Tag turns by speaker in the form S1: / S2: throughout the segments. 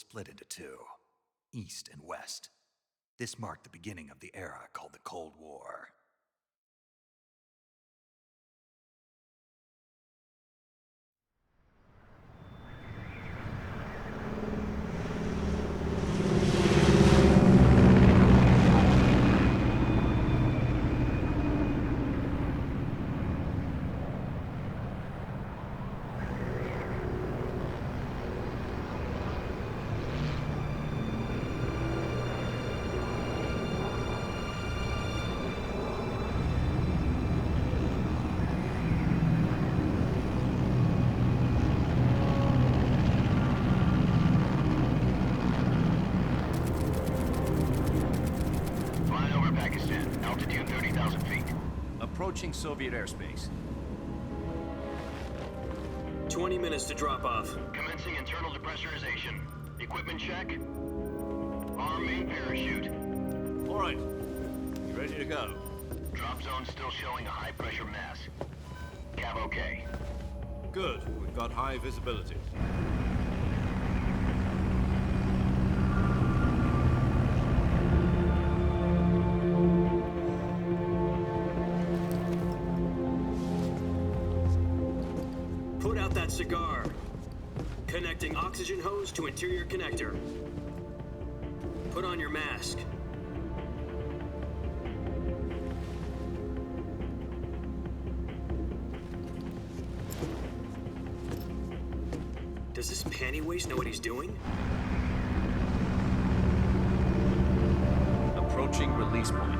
S1: split into two, East and West. This marked the beginning of the era called the Cold War.
S2: Altitude 30,000 feet.
S3: Approaching Soviet airspace.
S4: 20 minutes to drop off.
S2: Commencing internal depressurization. Equipment check. Arm main parachute.
S3: All right. You ready to go?
S2: Drop zone still showing a high pressure mass. Cav okay.
S3: Good. We've got high visibility.
S4: Put out that cigar. Connecting oxygen hose to interior connector. Put on your mask. Does this panty waste know what he's doing?
S3: Approaching release point.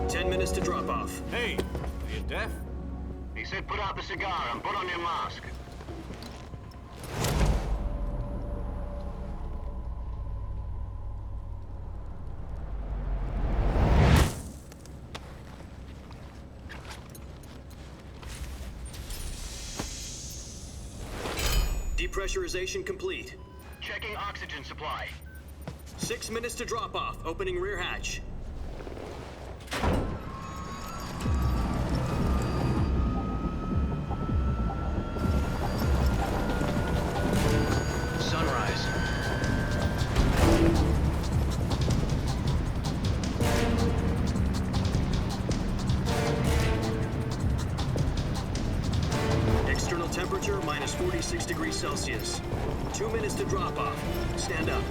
S4: 10 minutes to drop off.
S3: Hey, are you deaf?
S2: He said put out the cigar and put on your mask.
S4: Depressurization complete.
S2: Checking oxygen supply.
S4: 6 minutes to drop off. Opening rear hatch.
S2: Sunrise.
S4: External temperature minus 46 degrees Celsius. 2 minutes to drop off. Stand up.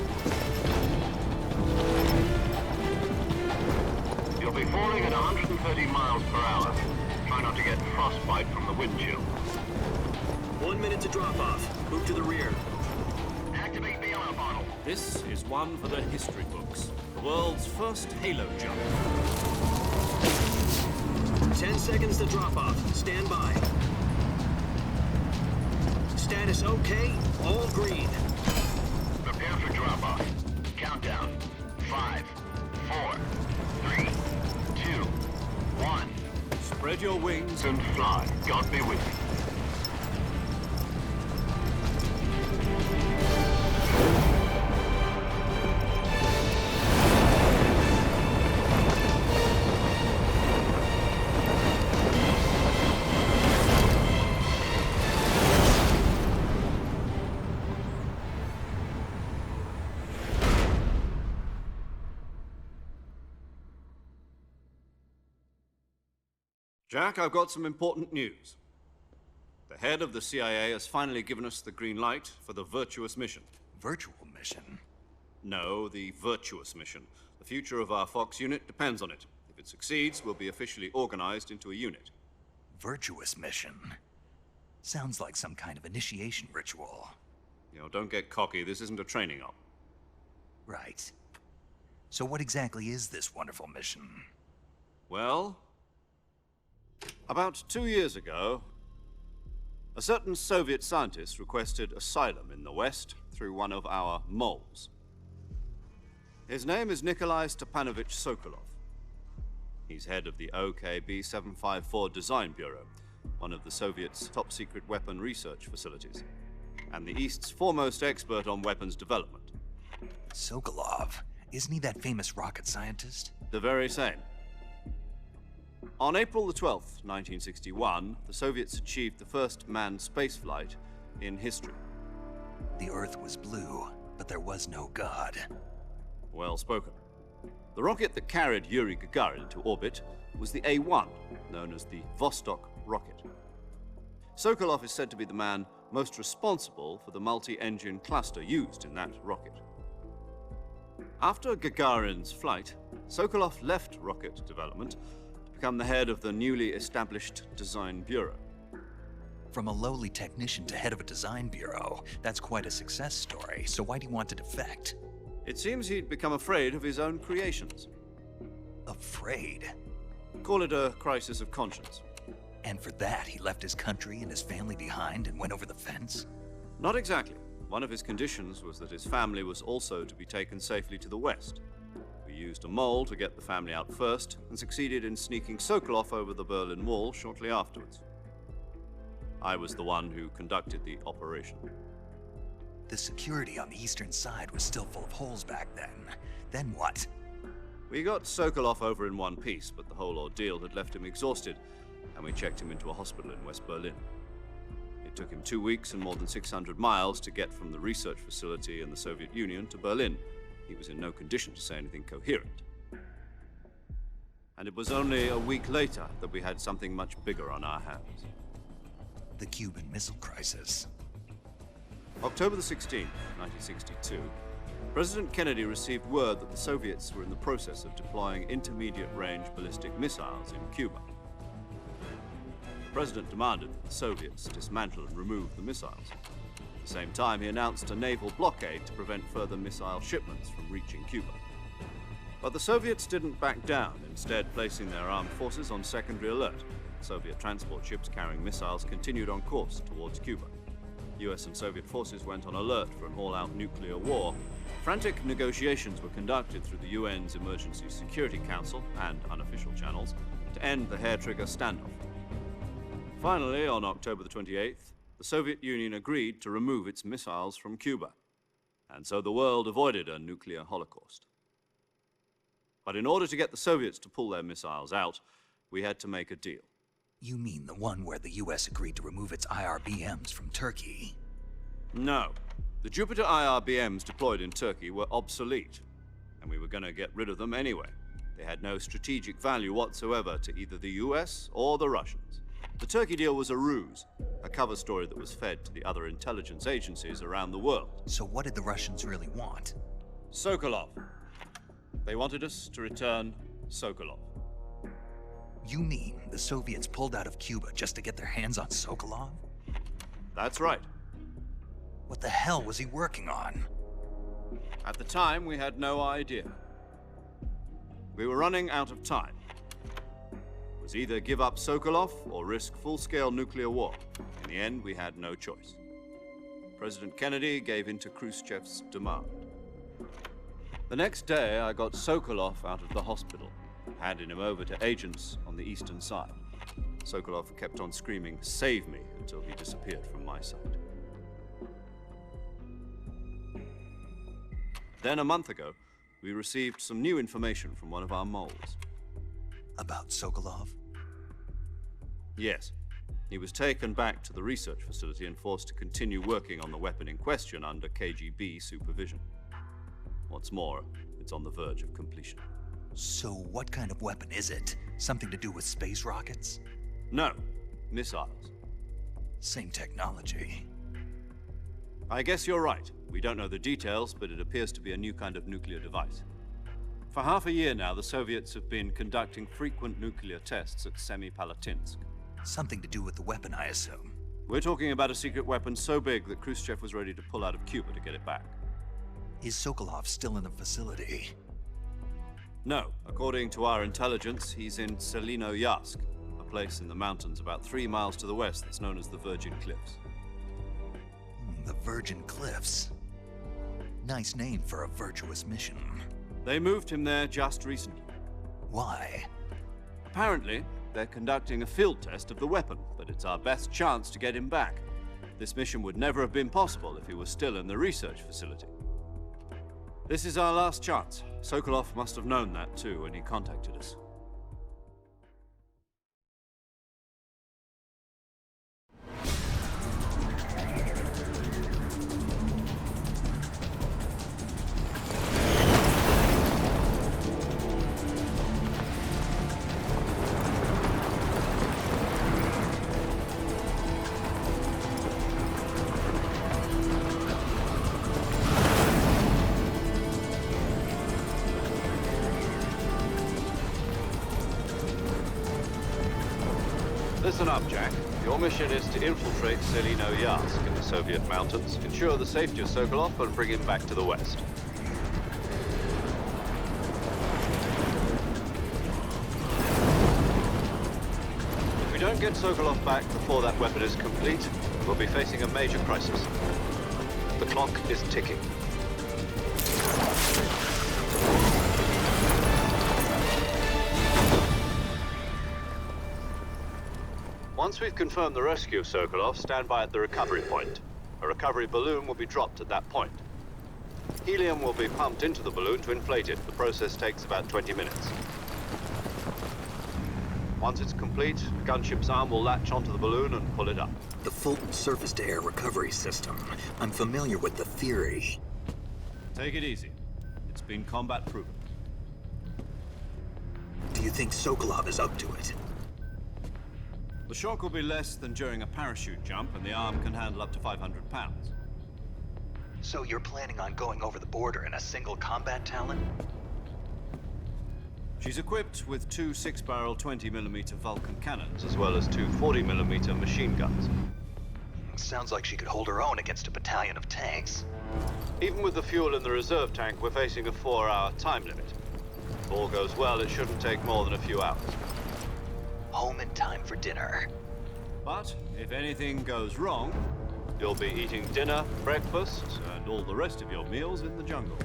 S2: You'll be falling at 130 miles per hour. Try not to get frostbite from the wind chill.
S4: 1 minute to drop off. Move to the rear.
S2: Activate the oil bottle.
S3: This is one for the history books. The world's first halo jump.
S4: 10 seconds to drop off. Stand by. Status okay. All green.
S2: Prepare for drop-off. Countdown. 5, 4, 3, 2, 1.
S3: Spread your wings
S2: And fly. God be with you.
S3: Jack, I've got some important news. The head of the CIA has finally given us the green light for the virtuous mission.
S1: Virtual mission?
S3: No, the virtuous mission. The future of our Fox unit depends on it. If it succeeds, we'll be officially organized into a unit.
S1: Virtuous mission? Sounds like some kind of initiation ritual.
S3: You know, don't get cocky. This isn't a training op.
S1: Right. So what exactly is this wonderful mission?
S3: Well, about 2 years ago, a certain Soviet scientist requested asylum in the West through one of our moles. His name is Nikolai Stepanovich Sokolov. He's head of the OKB 754 Design Bureau, one of the Soviets' top-secret weapon research facilities, and the East's foremost expert on weapons development.
S1: Sokolov? Isn't he that famous rocket scientist?
S3: The very same. On April the 12th, 1961, the Soviets achieved the first manned spaceflight in history.
S1: The Earth was blue, but there was no God.
S3: Well spoken. The rocket that carried Yuri Gagarin into orbit was the A-1, known as the Vostok rocket. Sokolov is said to be the man most responsible for the multi-engine cluster used in that rocket. After Gagarin's flight, Sokolov left rocket development to become the head of the newly established Design Bureau.
S1: From a lowly technician to head of a design bureau, that's quite a success story, so why'd he want to defect?
S3: It seems he'd become afraid of his own creations.
S1: Afraid?
S3: Call it a crisis of conscience.
S1: And for that, he left his country and his family behind and went over the fence?
S3: Not exactly. One of his conditions was that his family was also to be taken safely to the west. We used a mole to get the family out first and succeeded in sneaking Sokolov over the Berlin Wall shortly afterwards. I was the one who conducted the operation.
S1: The security on the eastern side was still full of holes back then. Then what?
S3: We got Sokolov over in one piece, but the whole ordeal had left him exhausted, and we checked him into a hospital in West Berlin. It took him 2 weeks and more than 600 miles to get from the research facility in the Soviet Union to Berlin. He was in no condition to say anything coherent. And it was only a week later that we had something much bigger on our hands.
S1: The Cuban Missile Crisis.
S3: October the 16th, 1962, President Kennedy received word that the Soviets were in the process of deploying intermediate-range ballistic missiles in Cuba. The President demanded that the Soviets dismantle and remove the missiles. At the same time, he announced a naval blockade to prevent further missile shipments from reaching Cuba. But the Soviets didn't back down, instead placing their armed forces on secondary alert. Soviet transport ships carrying missiles continued on course towards Cuba. US and Soviet forces went on alert for an all-out nuclear war. Frantic negotiations were conducted through the UN's Emergency Security Council and unofficial channels to end the hair-trigger standoff. Finally, on October the 28th, the Soviet Union agreed to remove its missiles from Cuba, and so the world avoided a nuclear holocaust. But in order to get the Soviets to pull their missiles out, we had to make a deal.
S1: You mean the one where the US agreed to remove its IRBMs from Turkey?
S3: No. The Jupiter IRBMs deployed in Turkey were obsolete, and we were going to get rid of them anyway. They had no strategic value whatsoever to either the US or the Russians. The Turkey deal was a ruse, a cover story that was fed to the other intelligence agencies around the world.
S1: So what did the Russians really want?
S3: Sokolov. They wanted us to return Sokolov.
S1: You mean the Soviets pulled out of Cuba just to get their hands on Sokolov?
S3: That's right.
S1: What the hell was he working on?
S3: At the time, we had no idea. We were running out of time. It was either give up Sokolov or risk full-scale nuclear war. In the end, we had no choice. President Kennedy gave in to Khrushchev's demand. The next day, I got Sokolov out of the hospital, handing him over to agents on the eastern side. Sokolov kept on screaming, "Save me," until he disappeared from my sight. Then a month ago, we received some new information from one of our moles.
S1: About Sokolov?
S3: Yes. He was taken back to the research facility and forced to continue working on the weapon in question under KGB supervision. What's more, it's on the verge of completion.
S1: So what kind of weapon is it? Something to do with space rockets?
S3: No, missiles.
S1: Same technology.
S3: I guess you're right. We don't know the details, but it appears to be a new kind of nuclear device. For half a year now, the Soviets have been conducting frequent nuclear tests at Semipalatinsk.
S1: Something to do with the weapon, I assume.
S3: We're talking about a secret weapon so big that Khrushchev was ready to pull out of Cuba to get it back.
S1: Is Sokolov still in the facility?
S3: No. According to our intelligence, he's in Selinoyarsk, a place in the mountains about 3 miles to the west that's known as the Virgin Cliffs.
S1: The Virgin Cliffs. Nice name for a virtuous mission.
S3: They moved him there just recently.
S1: Why?
S3: Apparently, they're conducting a field test of the weapon, but it's our best chance to get him back. This mission would never have been possible if he was still in the research facility. This is our last chance. Sokolov must have known that too when he contacted us. listen up, Jack. Your mission is to infiltrate Selino-Yarsk in the Soviet mountains, ensure the safety of Sokolov, and bring him back to the west. If we don't get Sokolov back before that weapon is complete, we'll be facing a major crisis. The clock is ticking. Once we've confirmed the rescue of Sokolov, stand by at the recovery point. A recovery balloon will be dropped at that point. Helium will be pumped into the balloon to inflate it. The process takes about 20 minutes. Once it's complete, the gunship's arm will latch onto the balloon and pull it up.
S5: The Fulton surface-to-air recovery system. I'm familiar with the theory.
S3: Take it easy. It's been combat proven.
S5: Do you think Sokolov is up to it?
S3: The shock will be less than during a parachute jump, and the arm can handle up to 500 pounds.
S5: So you're planning on going over the border in a single combat Talon?
S3: She's equipped with two 6-barrel 20mm Vulcan cannons, as well as two 40mm machine guns.
S5: Sounds like she could hold her own against a battalion of tanks.
S3: Even with the fuel in the reserve tank, we're facing a 4-hour time limit. If all goes well, it shouldn't take more than a few hours.
S5: Home in time for dinner.
S3: But if anything goes wrong, you'll be eating dinner, breakfast, and all the rest of your meals in the jungle.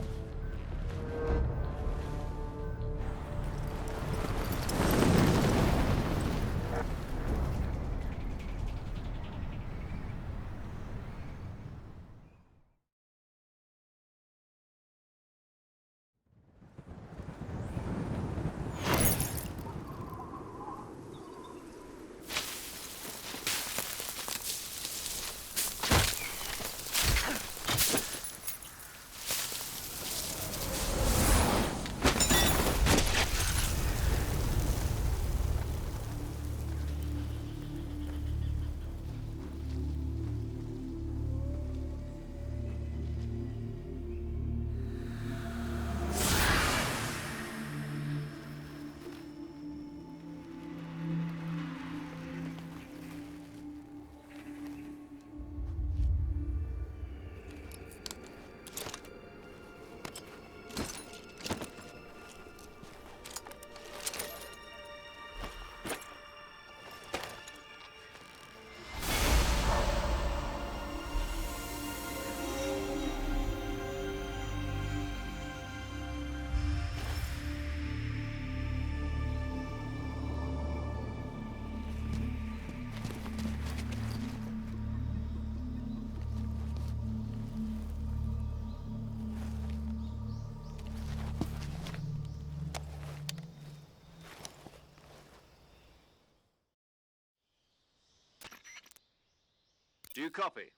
S3: Do you copy?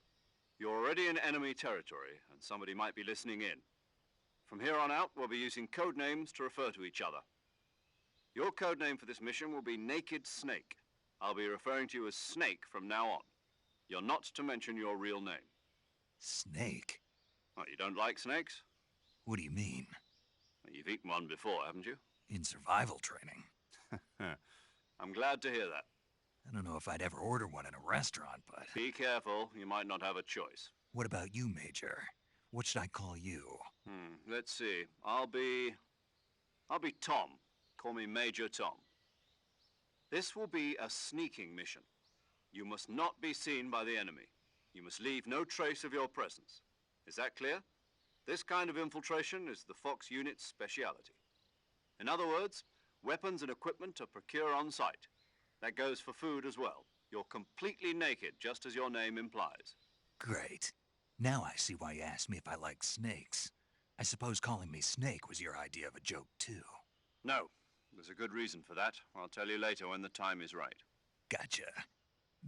S3: You're already in enemy territory, and somebody might be listening in. From here on out, we'll be using code names to refer to each other. Your code name for this mission will be Naked Snake. I'll be referring to you as Snake from now on. You're not to mention your real name.
S1: Snake?
S3: What, you don't like snakes?
S1: What do you mean?
S3: Well, you've eaten one before, haven't you?
S1: In survival training?
S3: I'm glad to hear that.
S1: I don't know if I'd ever order one in a restaurant, but...
S3: Be careful, you might not have a choice.
S1: What about you, Major? What should I call you?
S3: Let's see. I'll be Tom. Call me Major Tom. This will be a sneaking mission. You must not be seen by the enemy. You must leave no trace of your presence. Is that clear? This kind of infiltration is the Fox unit's speciality. In other words, weapons and equipment are procured on site. That goes for food as well. You're completely naked, just as your name implies.
S1: Great. Now I see why you asked me if I like snakes. I suppose calling me Snake was your idea of a joke, too.
S3: No, there's a good reason for that. I'll tell you later when the time is right.
S1: Gotcha.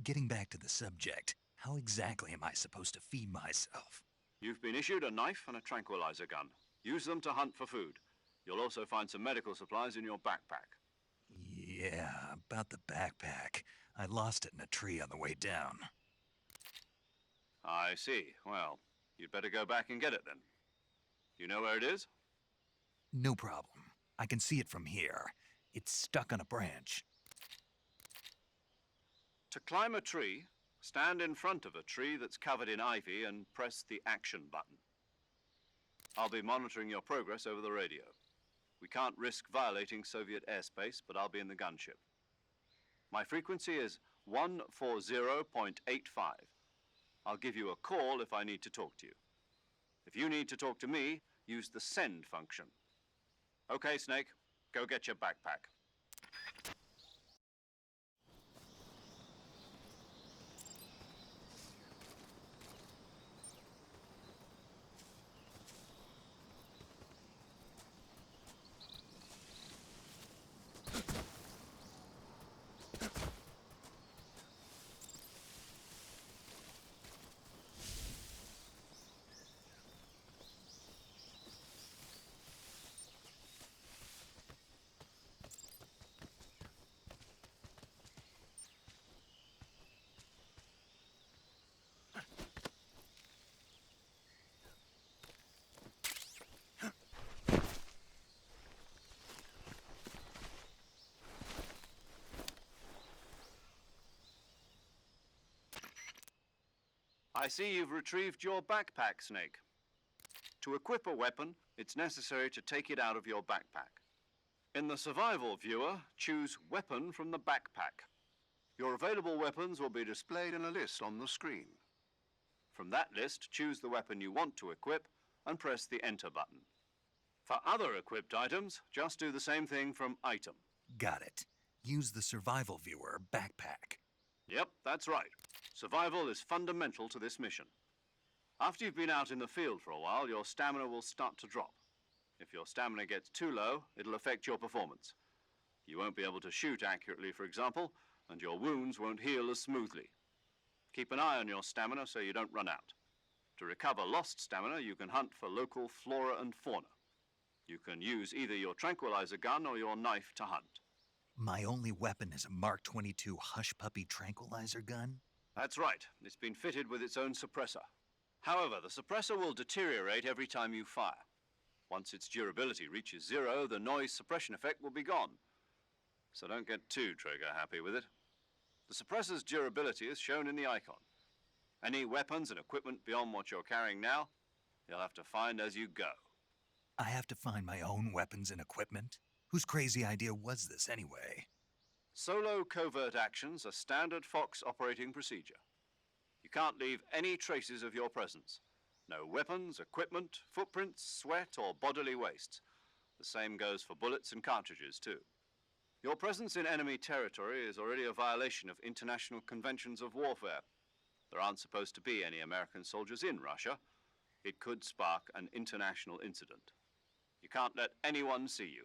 S1: Getting back to the subject, how exactly am I supposed to feed myself?
S3: You've been issued a knife and a tranquilizer gun. Use them to hunt for food. You'll also find some medical supplies in your backpack.
S1: Yeah, about the backpack. I lost it in a tree on the way down.
S3: I see. Well, you'd better go back and get it then. You know where it is?
S1: No problem. I can see it from here. It's stuck on a branch.
S3: To climb a tree, stand in front of a tree that's covered in ivy and press the action button. I'll be monitoring your progress over the radio. We can't risk violating Soviet airspace, but I'll be in the gunship. My frequency is 140.85. I'll give you a call if I need to talk to you. If you need to talk to me, use the send function. Okay, Snake, go get your backpack. I see you've retrieved your backpack, Snake. To equip a weapon, it's necessary to take it out of your backpack. In the survival viewer, choose Weapon from the backpack. Your available weapons will be displayed in a list on the screen. From that list, choose the weapon you want to equip and press the Enter button. For other equipped items, just do the same thing from Item.
S1: Got it. Use the survival viewer backpack.
S3: Yep, that's right. Survival is fundamental to this mission. After you've been out in the field for a while, your stamina will start to drop. If your stamina gets too low, it'll affect your performance. You won't be able to shoot accurately, for example, and your wounds won't heal as smoothly. Keep an eye on your stamina so you don't run out. To recover lost stamina, you can hunt for local flora and fauna. You can use either your tranquilizer gun or your knife to hunt.
S1: My only weapon is a Mark 22 Hush Puppy tranquilizer gun?
S3: That's right. It's been fitted with its own suppressor. However, the suppressor will deteriorate every time you fire. Once its durability reaches 0, the noise suppression effect will be gone. So don't get too trigger-happy with it. The suppressor's durability is shown in the icon. Any weapons and equipment beyond what you're carrying now, you'll have to find as you go.
S1: I have to find my own weapons and equipment? Whose crazy idea was this anyway?
S3: Solo covert actions are standard Fox operating procedure. You can't leave any traces of your presence. No weapons, equipment, footprints, sweat, or bodily waste. The same goes for bullets and cartridges, too. Your presence in enemy territory is already a violation of international conventions of warfare. There aren't supposed to be any American soldiers in Russia. It could spark an international incident. You can't let anyone see you.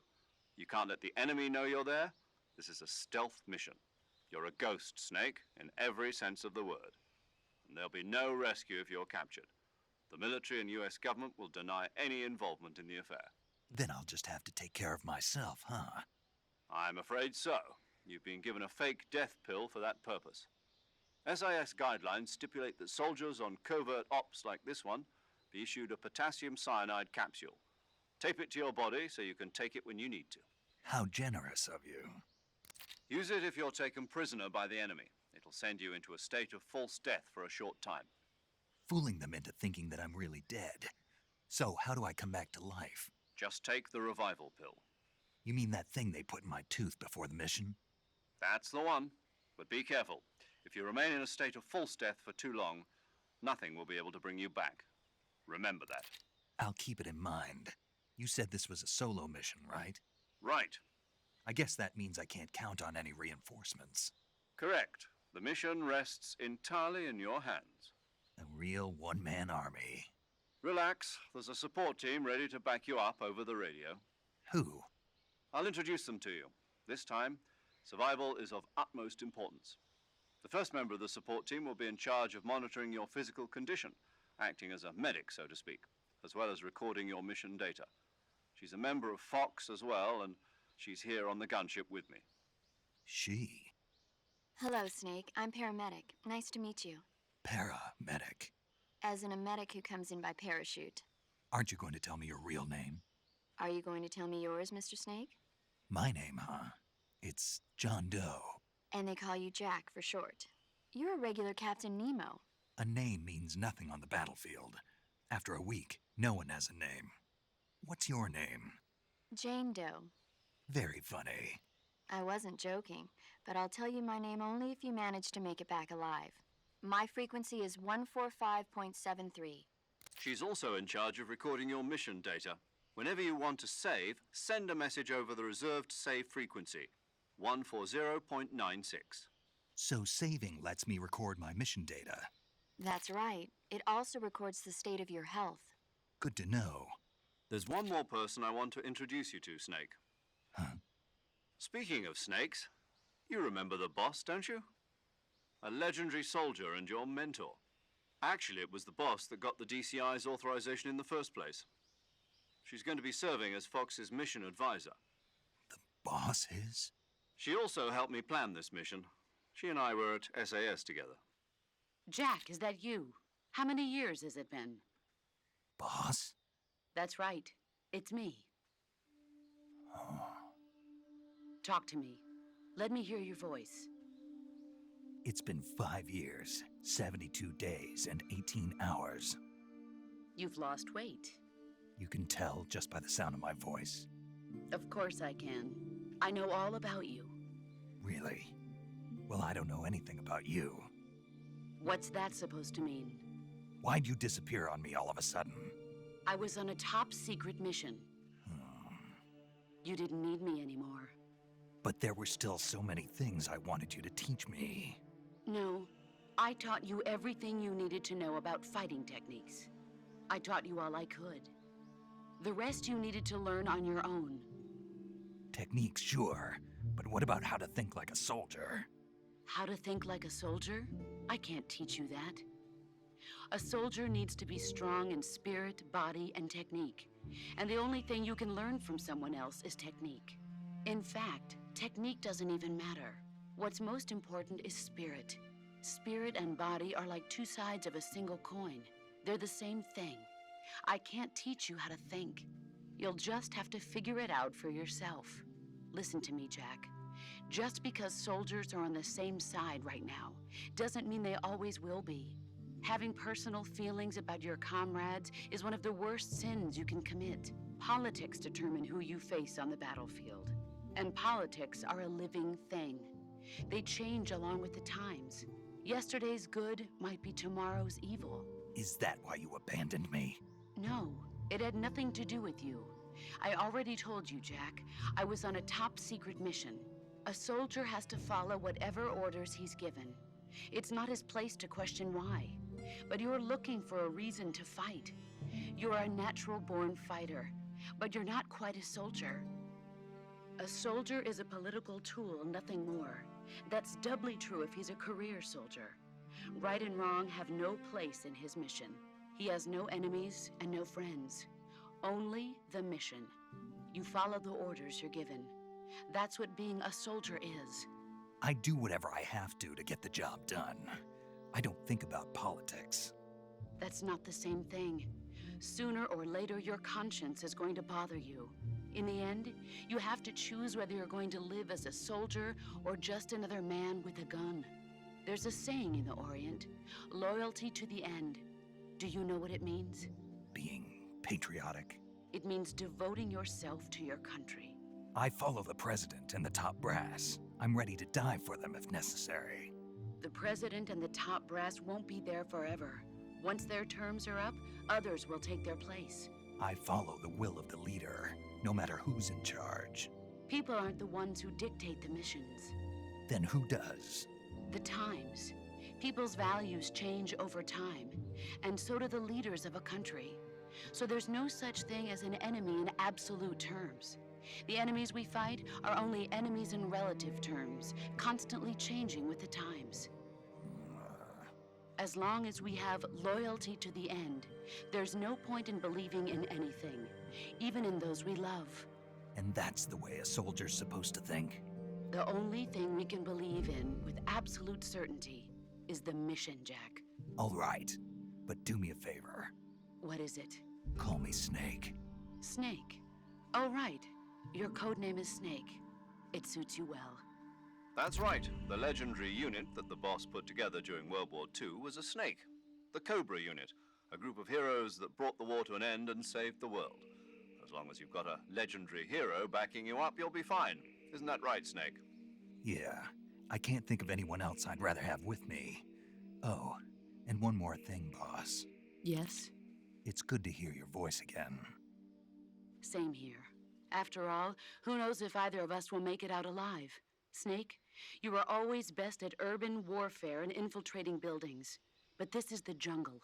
S3: You can't let the enemy know you're there. This is a stealth mission. You're a ghost, Snake, in every sense of the word. And there'll be no rescue if you're captured. The military and US government will deny any involvement in the affair.
S1: Then I'll just have to take care of myself, huh?
S3: I'm afraid so. You've been given a fake death pill for that purpose. SIS guidelines stipulate that soldiers on covert ops like this one be issued a potassium cyanide capsule. Tape it to your body so you can take it when you need to.
S1: How generous of you.
S3: Use it if you're taken prisoner by the enemy. It'll send you into a state of false death for a short time.
S1: Fooling them into thinking that I'm really dead. So how do I come back to life?
S3: Just take the revival pill.
S1: You mean that thing they put in my tooth before the mission?
S3: That's the one. But be careful. If you remain in a state of false death for too long, nothing will be able to bring you back. Remember that.
S1: I'll keep it in mind. You said this was a solo mission, right?
S3: Right.
S1: I guess that means I can't count on any reinforcements.
S3: Correct. The mission rests entirely in your hands.
S1: A real one-man army.
S3: Relax. There's a support team ready to back you up over the radio.
S1: Who?
S3: I'll introduce them to you. This time, survival is of utmost importance. The first member of the support team will be in charge of monitoring your physical condition, acting as a medic, so to speak, as well as recording your mission data. She's a member of Fox as well, and she's here on the gunship with me.
S1: She?
S6: Hello, Snake. I'm paramedic. Nice to meet you.
S1: Paramedic.
S6: As in a medic who comes in by parachute.
S1: Aren't you going to tell me your real name?
S6: Are you going to tell me yours, Mr. Snake?
S1: My name, huh? It's John Doe.
S6: And they call you Jack for short. You're a regular Captain Nemo.
S1: A name means nothing on the battlefield. After a week, no one has a name. What's your name?
S6: Jane Doe.
S1: Very funny.
S6: I wasn't joking, but I'll tell you my name only if you manage to make it back alive. My frequency is 145.73.
S3: She's also in charge of recording your mission data. Whenever you want to save, send a message over the reserved save frequency, 140.96.
S1: So saving lets me record my mission data.
S6: That's right. It also records the state of your health.
S1: Good to know.
S3: There's one more person I want to introduce you to, Snake.
S1: Huh?
S3: Speaking of snakes, you remember the boss, don't you? A legendary soldier and your mentor. Actually, it was the boss that got the DCI's authorization in the first place. She's going to be serving as Fox's mission advisor.
S1: The boss is?
S3: She also helped me plan this mission. She and I were at SAS together.
S7: Jack, is that you? How many years has it been?
S1: Boss?
S7: That's right. It's me. Talk to me. Let me hear your voice.
S1: It's been 5 years, 72 days, and 18 hours.
S7: You've lost weight.
S1: You can tell just by the sound of my voice.
S7: Of course I can. I know all about you.
S1: Really? Well, I don't know anything about you.
S7: What's that supposed to mean?
S1: Why'd you disappear on me all of a sudden?
S7: I was on a top-secret mission. You didn't need me anymore.
S1: But there were still so many things I wanted you to teach me.
S7: No, I taught you everything you needed to know about fighting techniques. I taught you all I could. The rest you needed to learn on your own.
S1: Techniques, sure. But what about how to think like a soldier?
S7: How to think like a soldier? I can't teach you that. A soldier needs to be strong in spirit, body, and technique. And the only thing you can learn from someone else is technique. In fact, technique doesn't even matter. What's most important is spirit. Spirit and body are like two sides of a single coin. They're the same thing. I can't teach you how to think. You'll just have to figure it out for yourself. Listen to me, Jack. Just because soldiers are on the same side right now doesn't mean they always will be. Having personal feelings about your comrades is one of the worst sins you can commit. Politics determine who you face on the battlefield. And politics are a living thing. They change along with the times. Yesterday's good might be tomorrow's evil.
S1: Is that why you abandoned me?
S7: No, it had nothing to do with you. I already told you, Jack. I was on a top-secret mission. A soldier has to follow whatever orders he's given. It's not his place to question why. But you're looking for a reason to fight. You're a natural-born fighter, but you're not quite a soldier. A soldier is a political tool, nothing more. That's doubly true if he's a career soldier. Right and wrong have no place in his mission. He has no enemies and no friends. Only the mission. You follow the orders you're given. That's what being a soldier is.
S1: I do whatever I have to get the job done. I don't think about politics.
S7: That's not the same thing. Sooner or later, your conscience is going to bother you. In the end, you have to choose whether you're going to live as a soldier or just another man with a gun. There's a saying in the Orient, loyalty to the end. Do you know what it means?
S1: Being patriotic.
S7: It means devoting yourself to your country.
S1: I follow the president and the top brass. I'm ready to die for them if necessary.
S7: The president and the top brass won't be there forever. Once their terms are up, others will take their place.
S1: I follow the will of the leader, no matter who's in charge.
S7: People aren't the ones who dictate the missions.
S1: Then who does?
S7: The times. People's values change over time, and so do the leaders of a country. So there's no such thing as an enemy in absolute terms. The enemies we fight are only enemies in relative terms, constantly changing with the times. As long as we have loyalty to the end, there's no point in believing in anything, even in those we love.
S1: And that's the way a soldier's supposed to think?
S7: The only thing we can believe in with absolute certainty is the mission, Jack.
S1: All right, but do me a favor.
S7: What is it?
S1: Call me Snake.
S7: Snake. Oh, right. Your code name is Snake. It suits you well.
S3: That's right. The legendary unit that the boss put together during World War II was a snake. The Cobra unit, a group of heroes that brought the war to an end and saved the world. As long as you've got a legendary hero backing you up, you'll be fine. Isn't that right, Snake?
S1: Yeah, I can't think of anyone else I'd rather have with me. Oh, and one more thing, boss.
S7: Yes?
S1: It's good to hear your voice again.
S7: Same here. After all, who knows if either of us will make it out alive? Snake, you are always best at urban warfare and infiltrating buildings. But this is the jungle.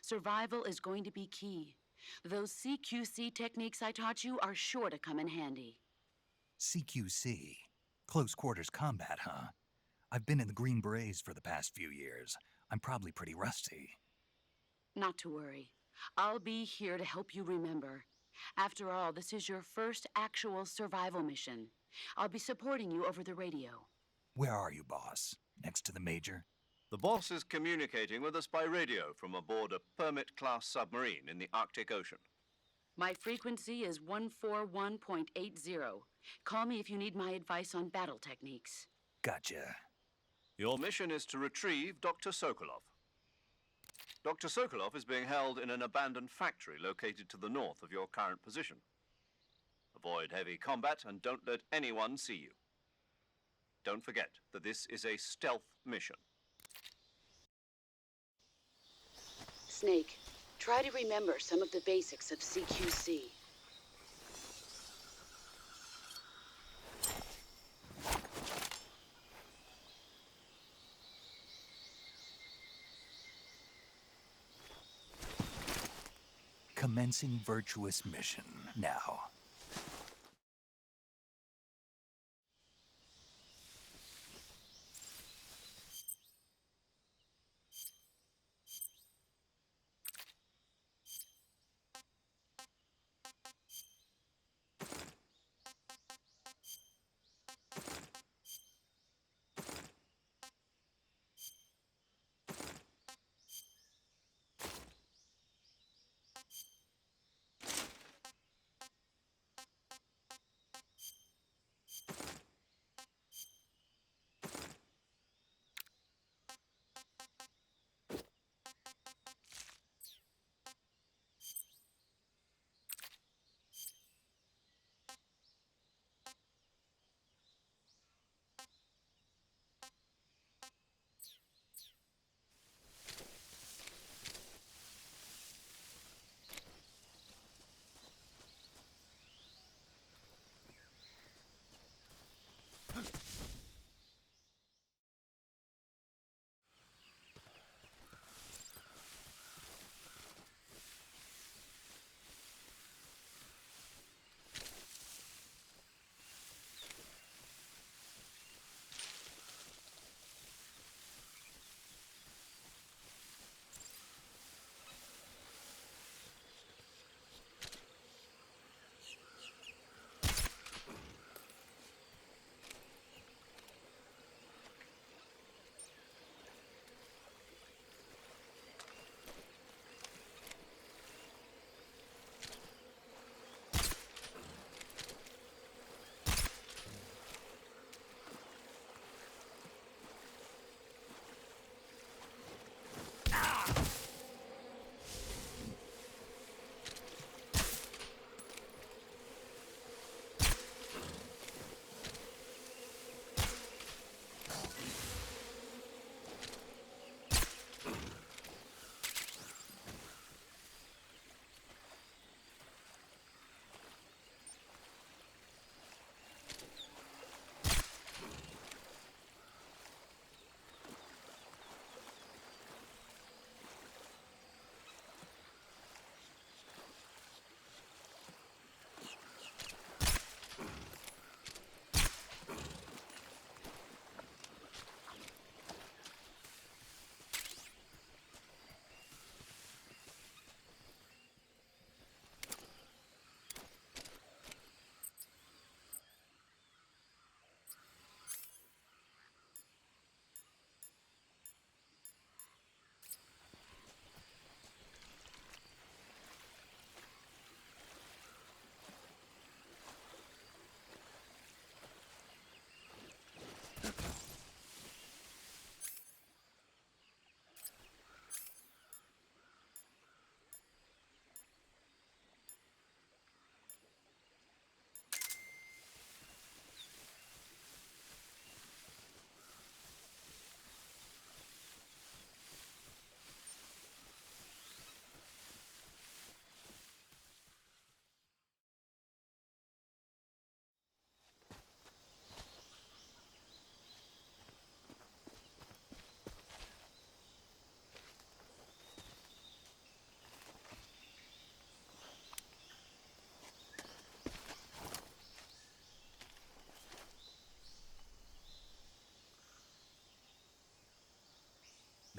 S7: Survival is going to be key. Those CQC techniques I taught you are sure to come in handy.
S1: CQC? Close quarters combat, huh? I've been in the Green Berets for the past few years. I'm probably pretty rusty.
S7: Not to worry. I'll be here to help you remember. After all, this is your first actual survival mission. I'll be supporting you over the radio.
S1: Where are you, boss? Next to the Major?
S3: The boss is communicating with us by radio from aboard a Permit-class submarine in the Arctic Ocean.
S7: My frequency is 141.80. Call me if you need my advice on battle techniques.
S1: Gotcha.
S3: Your mission is to retrieve Dr. Sokolov. Dr. Sokolov is being held in an abandoned factory located to the north of your current position. Avoid heavy combat and don't let anyone see you. Don't forget that this is a stealth mission.
S7: Snake, try to remember some of the basics of CQC.
S1: Commencing virtuous mission now.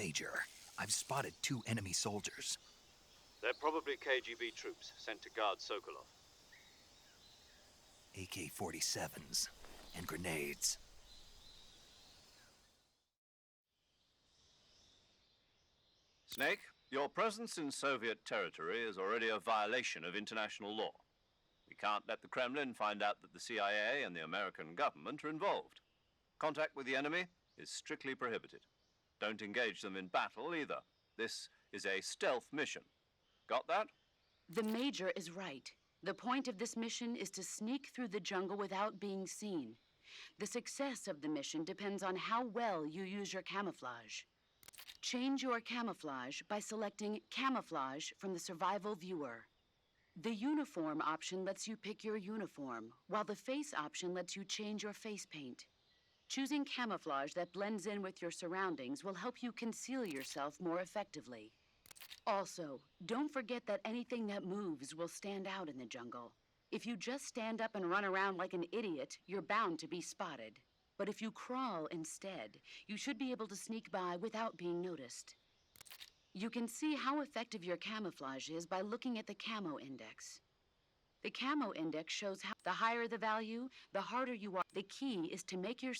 S1: Major. I've spotted 2 enemy soldiers.
S3: They're probably KGB troops sent to guard Sokolov.
S1: AK-47s and grenades.
S3: Snake, your presence in Soviet territory is already a violation of international law. We can't let the Kremlin find out that the CIA and the American government are involved. Contact with the enemy is strictly prohibited. Don't engage them in battle either. This is a stealth mission. Got that?
S7: The Major is right. The point of this mission is to sneak through the jungle without being seen. The success of the mission depends on how well you use your camouflage. Change your camouflage by selecting Camouflage from the Survival Viewer. The Uniform option lets you pick your uniform, while the Face option lets you change your face paint. Choosing camouflage that blends in with your surroundings will help you conceal yourself more effectively. Also, don't forget that anything that moves will stand out in the jungle. If you just stand up and run around like an idiot, you're bound to be spotted. But if you crawl instead, you should be able to sneak by without being noticed. You can see how effective your camouflage is by looking at the camo index. The camo index shows how the higher the value, the harder you are. The key is to make your...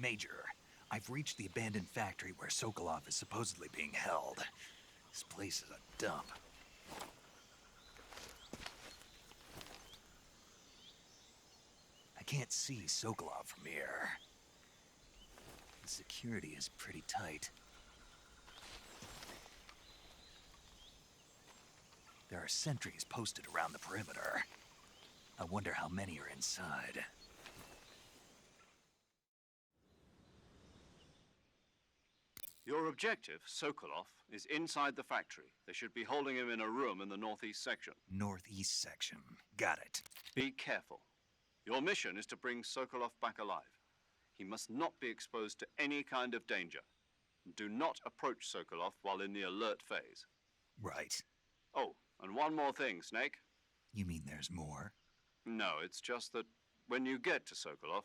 S1: Major, I've reached the abandoned factory where Sokolov is supposedly being held. This place is a dump. I can't see Sokolov from here. The security is pretty tight. There are sentries posted around the perimeter. I wonder how many are inside.
S3: Your objective, Sokolov, is inside the factory. They should be holding him in a room in the northeast section.
S1: Northeast section. Got it.
S3: Be careful. Your mission is to bring Sokolov back alive. He must not be exposed to any kind of danger. Do not approach Sokolov while in the alert phase.
S1: Right.
S3: Oh, and one more thing, Snake.
S1: You mean there's more?
S3: No, it's just that when you get to Sokolov,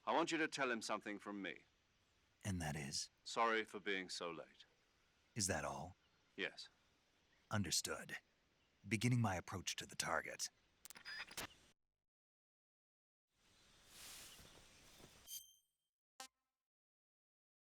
S3: I want you to tell him something from me.
S1: And that is?
S3: Sorry for being so late.
S1: Is that all?
S3: Yes.
S1: Understood. Beginning my approach to the target.